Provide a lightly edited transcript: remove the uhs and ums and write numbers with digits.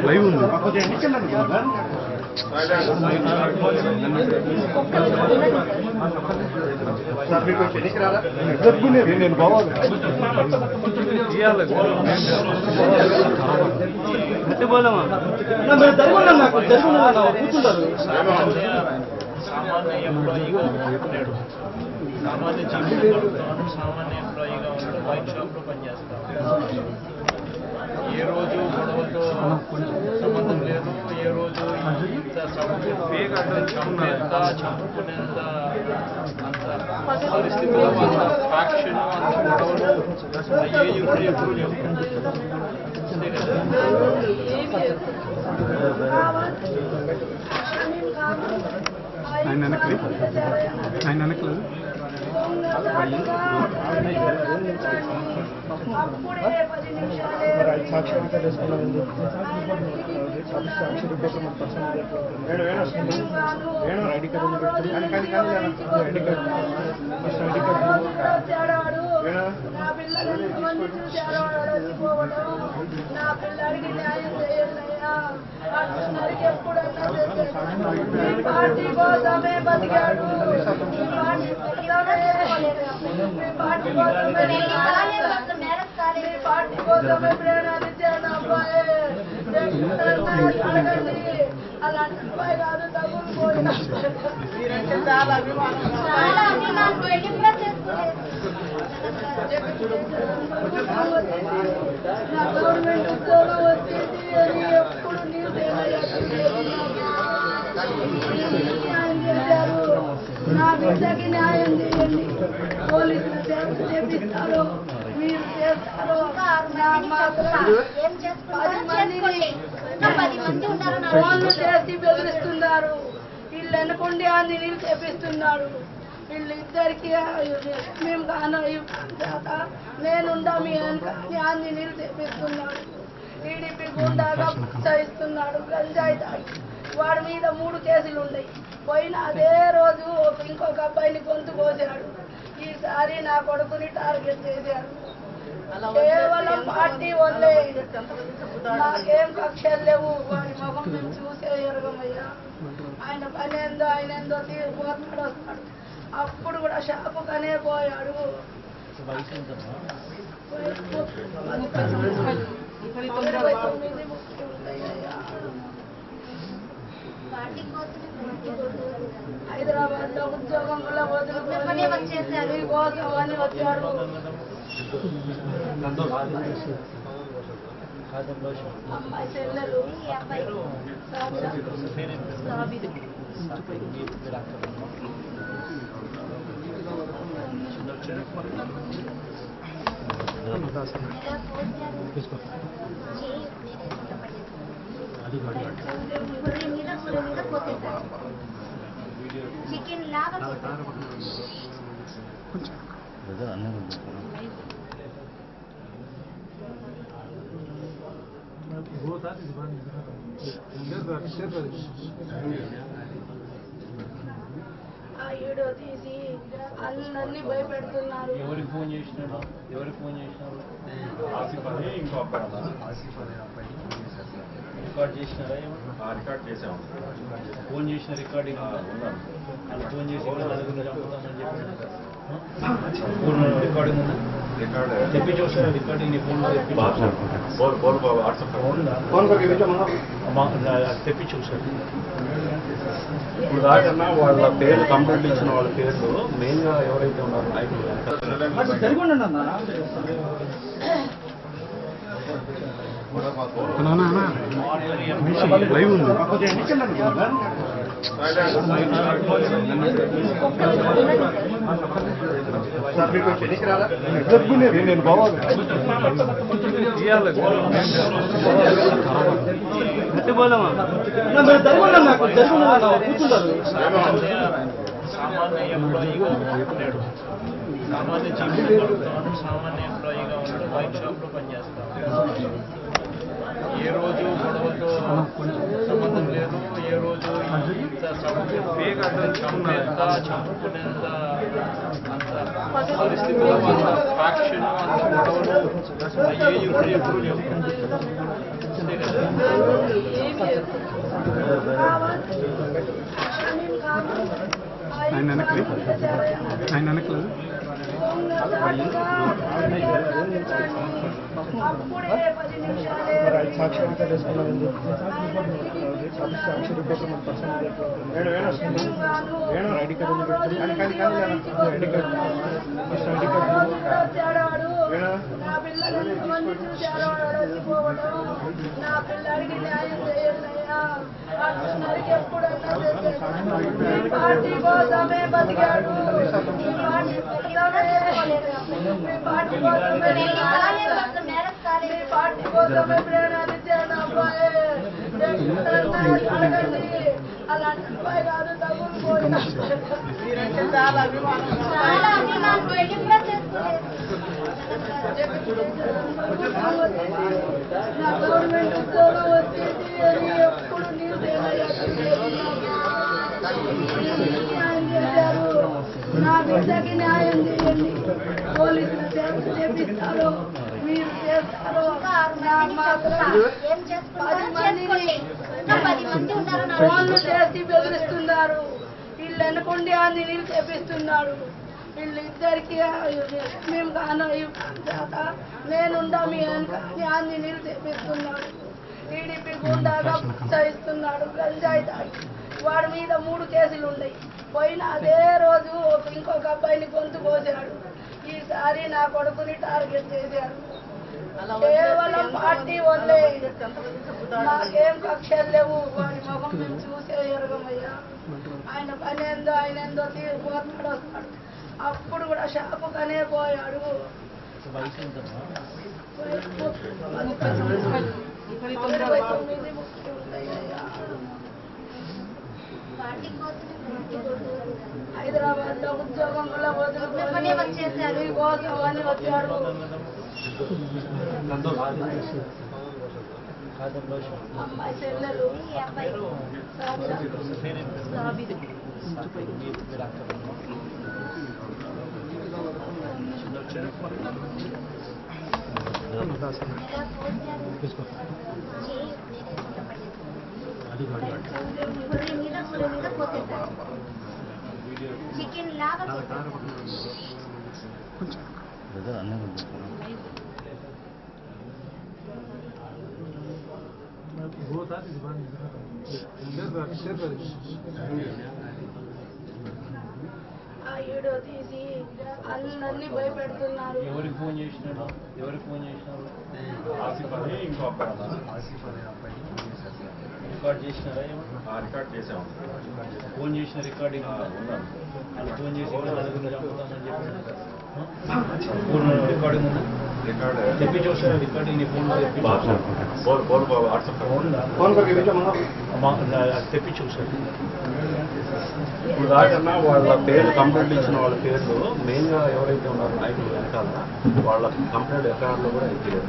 Live ఉంది. నేను బావాలి సామాన్య ఎంప్లాయీగా ఉన్నాడు, సామాన్య జీవితంలో ఉన్నాడు, సామాన్య ఎంప్లాయీగా ఉన్నాడు, వైన్ షాప్లో పనిచేస్తాడు. ఏ రోజు గొడవతో సంబంధం లేదు, ఏ రోజు ఇంత చంపేంత చంపుకునేంత అంత పరిస్థితుల్లో అంత ఫ్యాక్షన్ అంత గొడవలు ఏ యుగంలో ఎప్పుడు లేవు. అంతే కదా. ఆయన వెనక్కి సాక్షి రిపోర్ట్ మన పర్సన్ ఐడి కార్డు పార్టీ కోసమే ప్రేరణ అలాంటి అబ్బాయి కాదు తగ్గుపోయినా చాలా అభిమానం నా గవర్నమెంట్ ఉద్యోగం వచ్చేసి ఎప్పుడు న్యాయం చేశారు. నా బిడ్డకి న్యాయం చేయండి. పోలీసులు చేపిస్తారు, మీరు చేస్తారు. ఫోన్లు చేసి బెదిరిస్తున్నారు. వీళ్ళు అనుకుండి అన్ని నీళ్ళు చేపిస్తున్నాడు. వీళ్ళు ఇద్దరికి మేము నేనుండా మీ అన్ని నీళ్ళు చేపిస్తున్నాడు. టీడీపీ గుండాగా ప్రోత్సహిస్తున్నాడు. గంజాయి తాగి వాడి మీద 3 కేసులు ఉన్నాయి. పోయిన అదే రోజు ఇంకొక అబ్బాయిని గొంతు కోసాడు. ఈసారి నా కొడుకుని టార్గెట్ చేశాడు. కేవలం పార్టీ వల్లే, నాకేం కక్షలు లేవు. వాడి ముఖం చూసే ఎరగమయ్యా. ఆయన పని ఏందో ఆయన ఏందో తీరిపోతాడు వస్తాడు. అప్పుడు కూడా షాపుకనే పోయాడు. హైదరాబాద్ లో ఉద్యోగం కూడా వదులుకొని కోసం అని వచ్చాడు. అమ్మాయి చెల్లెలు చికెన్ లాగా ఆ వీడియో తీసి అందరినీ భయపెడుతున్నారు. ఎవరికి ఫోన్ చేసినాడు? రికార్డ్ చేసినారా? రికార్డ్ చేసాము. ఫోన్ చేసిన రికార్డింగ్ వాళ్ళు ఫోన్ చేసి చంపుతామని చెప్పి రికార్డింగ్ ఉందా? తెప్పి చూసారా రికార్డింగ్? నీ ఫోన్లో తెప్పి చూసారు. ఇప్పుడు దాకన్నా వాళ్ళ పేర్లు కంప్లైంట్ ఇచ్చిన వాళ్ళ పేర్లు మెయిన్గా ఎవరైతే ఉన్నారో నాయకులు లైవ్ ఉంది. నేను బావాలి సామాన్య ఎంప్లాయీగా ఉన్నాడు, సామాన్య జీవితంలో ఉన్నాడు, సామాన్య ఎంప్లాయీగా ఉన్నాడు, వైన్ షాప్లో పనిచేస్తాడు. ఏ రోజు గొడవతో సంబంధం లేదు, ఏ రోజు ఫేక్ అడ్రస్ చంపేంత చంపుకునేంత అంత పరిస్థితుల్లో అంత ఫ్యాక్షన్ అంత గొడవలు ఎప్పుడు లేవు. అంతే కదా. ఆయన వెనక్కి ఆయన వెనక్కి అప్పుడే 10 నిమిషాలే సాక్షి రికార్డ్ వేసుకున్నాను సాక్షి రిపోర్ట్ మన personal ID card ID card first ID card నా పిల్లలని మంది చూశారు అడచిపోవడం. నా పిల్లడికి న్యాయం చేయాలయ్యా. అన్నరికి ఎప్పుడన్నా ఈ పార్టీ కోసమే బతికాడు. ఈ పార్టీ కోసమే ప్రేరణలు ఇచ్చాను అబ్బాయి. అలాంటి అబ్బాయి కాదు తగులుకోయిన చాలా నా గవర్నమెంట్ ఉద్యోగం వచ్చేసి ఎప్పుడు న్యాయం చేశారు. నా బిడ్డకి న్యాయం చేయండి. పోలీసులు చేపిస్తారు, మీరు చేస్తారు. ఫోన్లు చేసి బెదిరిస్తున్నారు. వీళ్ళు అనుకుంటే అన్ని నీళ్ళు చేపిస్తున్నాడు. వీళ్ళిద్దరికి మేము కాను నేనుండా మీ అన్ని నీళ్ళు చేపిస్తున్నాడు. టీడీపీ గుండాగా ప్రోత్సహిస్తున్నాడు. గంజాయి తాగి వాడి మీద 3 కేసులు ఉన్నాయి. పోయిన అదే రోజు ఇంకొక అబ్బాయిని గొంతు కోసాడు. ఈసారి నా కొడుకుని టార్గెట్ చేశారు. కేవలం పార్టీ వల్లే. నాకేం కక్షలు లేవు. వాడి ముఖం మేము చూసే ఎరగమయ్యా. ఆయన పని ఏందో ఆయన ఏందో తీరిపోతాడు వస్తాడు. అప్పుడు కూడా షాపుకనే పోయాడు. 29 ఉంటాయ్యా. హైదరాబాద్ లో ఉద్యోగం వల్ల వదులుకొని వచ్చేసారు. కోసం అని వచ్చాడు. అమ్మాయి చెల్లెలు చికెన్ లాగా ఆ వీడియో తీసి అందరినీ భయపెడుతున్నారు. ఎవరికి ఫోన్ చేసినాడు? ఆసిఫ్ అని ఇంకో అబ్బాయి రికార్డ్ చేసినారా? రికార్డ్ చేసాము. ఫోన్ చేసిన రికార్డింగ్ ఉన్నాను. ఆయన ఫోన్ చేసి నలుగురిని చంపుతానని చెప్పి ఫోన్ రికార్డింగ్ ఉందా? తెప్పి చూసారా రికార్డింగ్? నీ ఫోన్లో తెప్పి చూసారు. ఇప్పుడు దాకన్నా వాళ్ళ పేర్లు కంప్లైంట్ ఇచ్చిన వాళ్ళ పేర్లు మెయిన్గా ఎవరైతే ఉన్నారో నాయకులు వెనకాల వాళ్ళ కంప్లైంట్ ఎఫ్ఐఆర్లో కూడా ఎక్కిలేదు.